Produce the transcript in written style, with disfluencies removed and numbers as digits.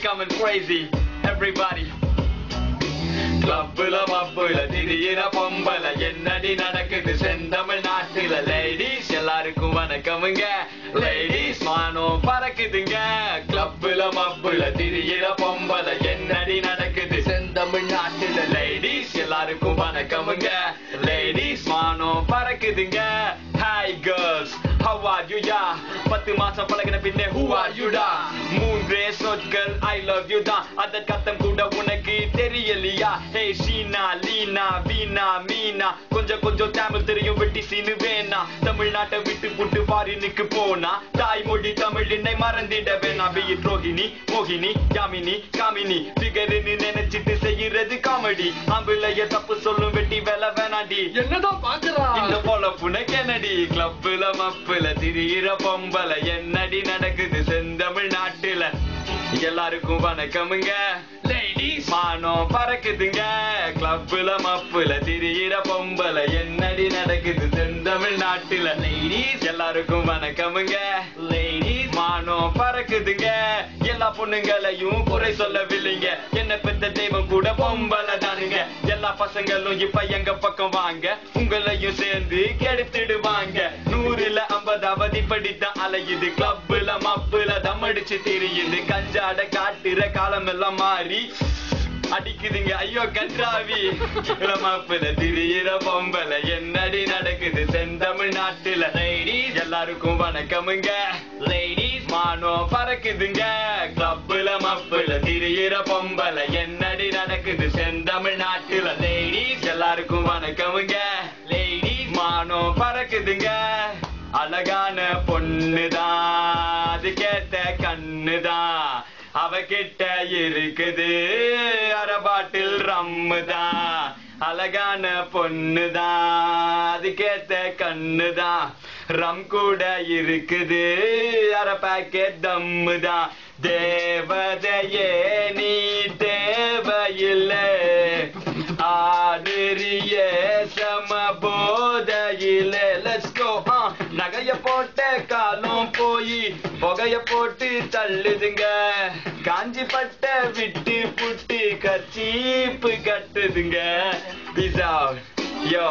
becoming crazy. Everybody. கிளப்புல மப்புல திடீர பொம்பல என்னடி நடக்குது செந்தமிழ் நாட்டுல லேடிஸ் எல்லாருக்கும் வணக்கமுங்க லேடிஸ் மானம் பறக்குதுங்க கிளப்புல மப்புல திடீர பொம்பல என்னடி நடக்குது செந்தமிழ் நாட்டுல லேடிஸ் எல்லாருக்கும் வணக்கமுங்க லேடிஸ் மானம் பறக்குதுங்க Hi girls, how are you ya? 10 மாசம் பழகின பின்னே who are you da? மூன்றே சொற்கள் I love you தான் அதன் கத்தம் கூட உனக்கு தெரியலையா Hey Sheena, Leena, Veena, Meena கொஞ்சம் தமிழ் தெரியும் வெட்டி சீனு வேணா தமிழ்நாட்டை விட்டு புட்டு ஃபாரினுக்கு போனா தாய்மொழி தமிழினை மறந்திட வேணா பெய்ய ரோஹிணி மோகினி யாமினி காமினி பிகருன்னு நினைச்சிட்டு செய்யறது காமெடி ஆம்பிளைய தப்பு சொல்லும் வெட்டி வேலை வேணாடி என்னதான் பாக்குறா இந்த போல புனக்கெனடி கிளப்புல மப்புல திடீர பொம்பல என்னடி நடக்குது செந்தமிழ் நாட்டுல எல்லாருக்கும் வணக்கமுங்க லேடிஸ் மானம் பறக்குதுங்க கிளப்புல மப்புல திடீர பொம்பல என்னடி நடக்குது செந்தமிழ் நாட்டுல லேடிஸ் எல்லாருக்கும் வணக்கமுங்க லேடிஸ் மானம் பறக்குதுங்க எல்லா பொண்ணுங்களையும் குறை சொல்லவில்லைங்க என்ன பெத்த தெய்வம் கூட பொம்பல தானுங்க எல்லா பசங்களும் இப்ப எங்க பக்கம் வாங்க உங்களையும் சேர்ந்து கெடுத்துடுவாங்க 100ல 50 அவதி படித்தான் அலையுது கிளப்புல மப்புல தம்மடிச்சு தெரியுது கஞ்சாட காட்டுற காலம் எல்லாம் மாறி அடிக்குதுங்க ஐயோ கன்றாவி மப்புல திடீர பொம்பல என்னடி நடக்குது செந்தமிழ் நாட்டுல லேடிஸ் எல்லாருக்கும் வணக்கமுங்க லேடிஸ் மானம் பறக்குதுங்க கிளப்புல மப்புல திடீர பொம்பல என்னடி நடக்குது செந்தமிழ் நாட்டுல லேடிஸ் எல்லாருக்கும் வணக்கமுங்க லேடிஸ் மானம் பறக்குதுங்க அழகான பொண்ணுதான் அதுக்கேத்த கண்ணுதான் அவகிட்ட இருக்குது அரபாட்டில் ரம்முதான் அழகான பொண்ணுதான் அதுக்கேத்த கண்ணுதான் ரம் கூட இருக்குது அர பாக்கெட் தம்முதான் தேவதையே நீ தேவையில்லை ஆடுறியே சம போதையிலே Let's go நகைய போட்ட காலம் போய் புகைய போட்டு தள்ளுதுங்க காஞ்சி பட்ட விட்டு புட்டு கச்சீப்பு கட்டுதுங்க Peace out. Yo.